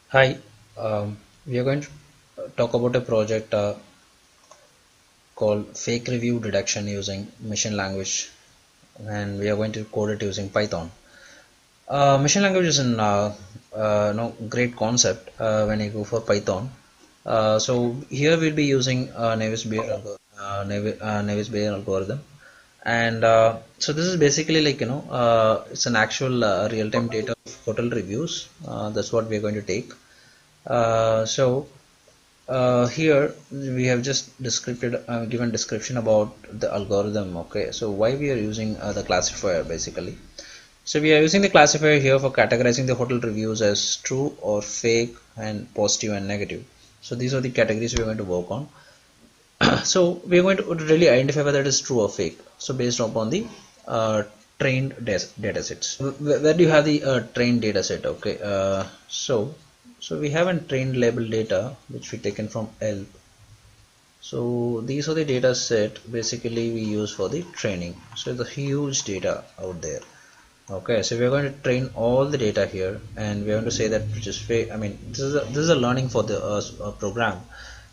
Hi, we are going to talk about a project called fake review detection using machine language, and we are going to code it using Python. Machine language is an no, great concept when you go for Python. So here we'll be using Naïve Bayes algorithm, and so this is basically like it's an actual real-time data of hotel reviews. That's what we are going to take. Here we have just given description about the algorithm. Okay, so why we are using the classifier basically. So we are using the classifier here for categorizing the hotel reviews as true or fake and positive and negative. So these are the categories we are going to work on. So we are going to really identify whether it is true or fake. So based upon the uh, trained data sets. Where do you have the trained data set? Okay, so we have a trained label data which we taken from ELP. So these are the data set basically we use for the training. So the huge data out there. Okay, so we're going to train all the data here, and we're going to say that which is fake. I mean, this is a learning for the program.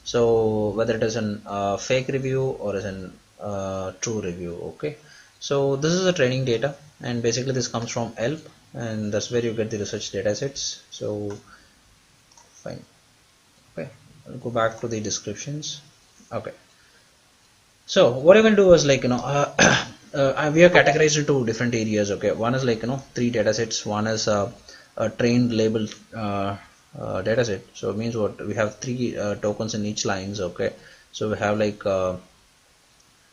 So whether it is an fake review or is an true review. Okay, so this is the training data, and basically this comes from ELP, and that's where you get the research data sets. So fine. Okay, I'll go back to the descriptions. Okay, so what I'm going to do is like we are categorized into different areas. Okay, one is like three data sets. One is a trained labeled data set. So it means what we have three tokens in each lines. Okay, so we have like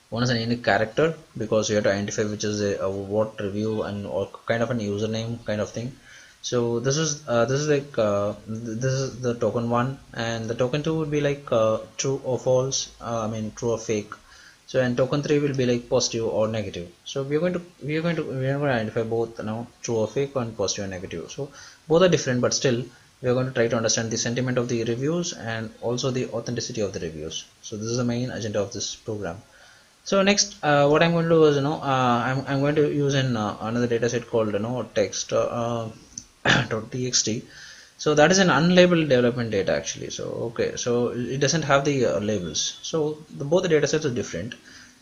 one is an unique character because you have to identify which is a what review and or kind of an username kind of thing. So this is like this is the token one, and the token two would be like true or false. I mean true or fake. So and token three will be like positive or negative. So we are going to identify both true or fake and positive and negative. So both are different, but still we are going to try to understand the sentiment of the reviews and also the authenticity of the reviews. So this is the main agenda of this program. So next, what I'm going to do is I'm going to use another data set called text .txt. So that is an unlabeled development data actually. So okay, so it doesn't have the labels. So both the data sets are different.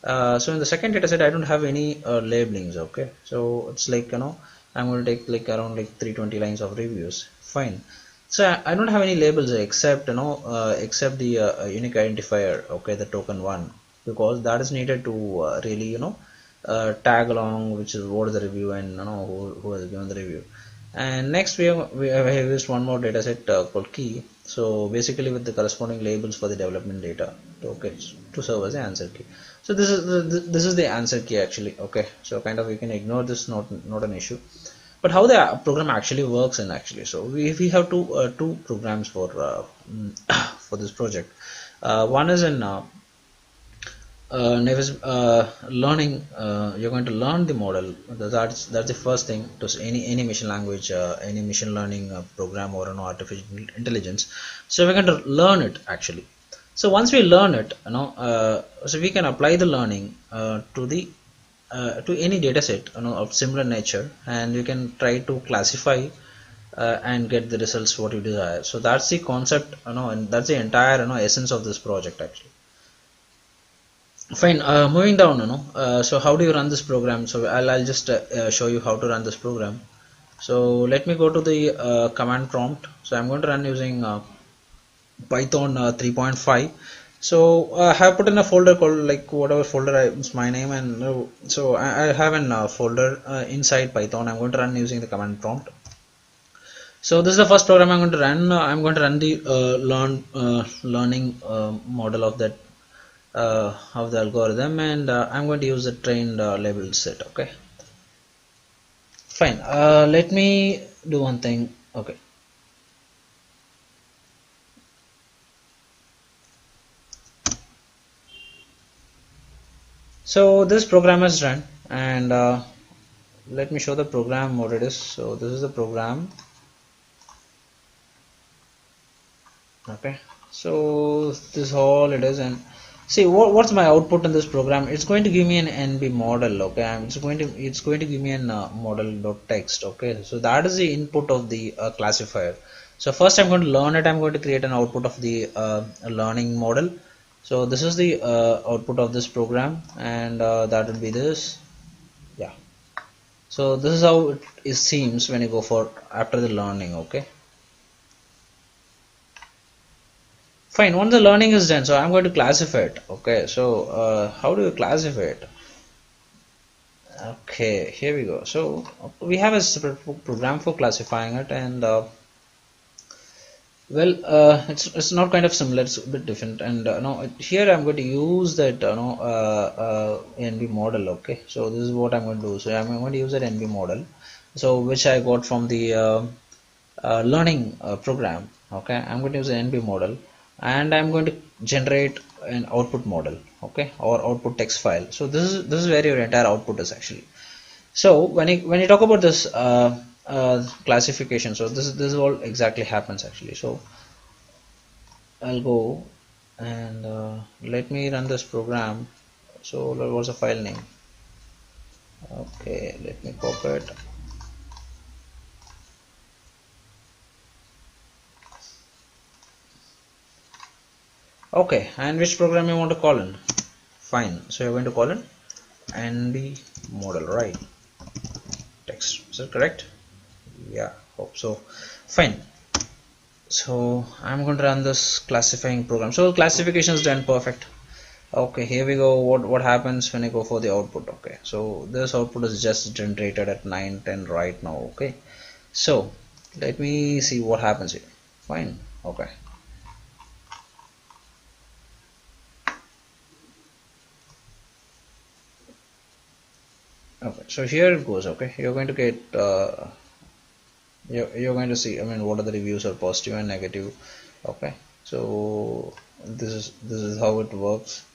So in the second data set I don't have any labelings. Okay, so it's like I'm going to take like around like 320 lines of reviews. Fine. So I don't have any labels except except the unique identifier. Okay, the token one, because that is needed to really tag along which is what is the review and who has given the review. And next we have used one more data set called key. So basically with the corresponding labels for the development data tokens to serve as the answer key. So this is the answer key actually. Okay, so kind of you can ignore this, not an issue. But how the program actually works in actually, so we have two programs for for this project. One is in Nevis, learning. You're going to learn the model. That's the first thing to any machine language, any machine learning program or an artificial intelligence. So we're going to learn it actually. So once we learn it, so we can apply the learning to any data set of similar nature, and you can try to classify and get the results what you desire. So that's the concept, and that's the entire essence of this project actually. Fine. Moving down, so how do you run this program? So I'll just show you how to run this program. So let me go to the command prompt. So I'm going to run using Python 3.5. So I have put in a folder called like whatever folder it's my name, and so I have an folder inside Python. I'm going to run using the command prompt. So this is the first program I'm going to run. I'm going to run the learning model of the algorithm, and I'm going to use the trained label set. Okay, fine. Let me do one thing. Okay, so this program is run, and let me show the program what it is. So this is the program. Okay, so this is all it is, and see what's my output in this program. It's going to give me an NB model. Okay, and it's going to give me an model.text. Okay, so that is the input of the classifier. So first I'm going to learn it. I'm going to create an output of the learning model. So this is the output of this program, and that would be this. Yeah. So this is how it seems when you go for after the learning. Okay. Fine. Once the learning is done, so I'm going to classify it. Okay. So how do you classify it? Okay. Here we go. So we have a separate program for classifying it, and well, it's not kind of similar. It's a bit different. And no, here I'm going to use that NB model. Okay, so this is what I'm going to do. So I'm going to use that NB model, so which I got from the learning program. Okay, I'm going to use an NB model, and I'm going to generate an output model. Okay, or output text file. So this is where your entire output is actually. So when you talk about this classification, so this all exactly happens actually. So I'll go and let me run this program. So what was the file name? Okay, let me copy it. Okay, and which program you want to call in? Fine, so you're going to call in NB model, right? Text, is that correct? Yeah, hope so. Fine. So I'm going to run this classifying program. So classification is done, perfect. Okay, here we go. What happens when I go for the output? Okay, so this output is just generated at 9:10 right now. Okay, so let me see what happens here. Fine. Okay. Okay, so here it goes. Okay, you're going to get you're going to see, I mean, what are the reviews are positive and negative. Okay, so this is how it works.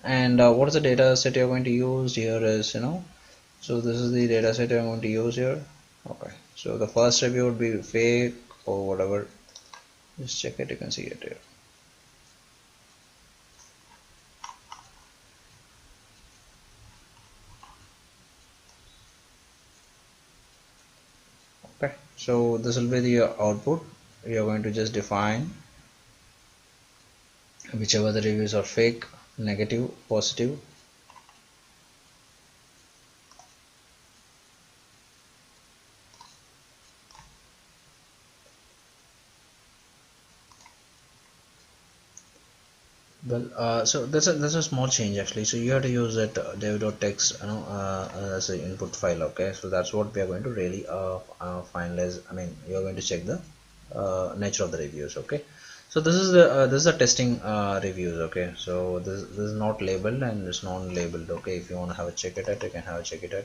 And what is the data set you're going to use here is, so this is the data set I'm going to use here. Okay, so the first review would be fake or whatever. Just check it, you can see it here. Okay, so this will be the output. You're going to just define whichever the reviews are fake, negative, positive. Well, so that's a small change actually. So you have to use that dev.text, as an input file. Okay, so that's what we are going to really finalize. I mean, you're going to check the nature of the reviews. Okay, so this is a testing reviews. Okay, so this is not labeled and it's non-labeled. Okay, if you want to have a check it out, you can have a check it out.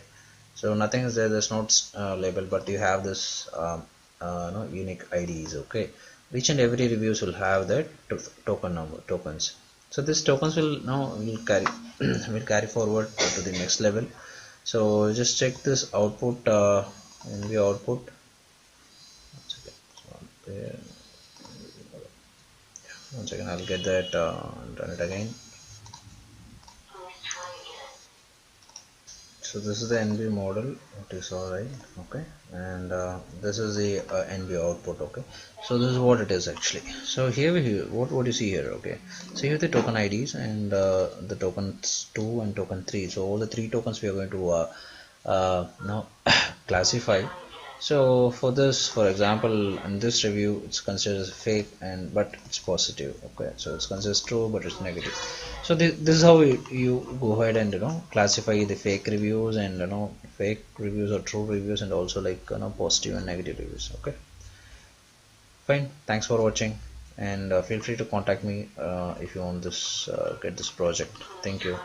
So nothing is there. There's not labeled, but you have this no, unique IDs. Okay, each and every reviews will have that token number tokens. So these tokens will now will carry will carry forward to the next level. So just check this output, NV output. One second, I'll get that and run it again. So this is the NB model, it is alright. Okay, and this is the NB output. Okay, so this is what it is actually. So here what you see here. Okay, so here the token IDs and the tokens 2 and token 3. So all the 3 tokens we are going to now classify. So for this, for example, in this review it's considered as fake, and but it's positive. Okay, so it's considered true but it's negative. So this is how you go ahead and classify the fake reviews, and fake reviews or true reviews, and also like positive and negative reviews. Okay, fine, thanks for watching, and feel free to contact me if you want this get this project. Thank you.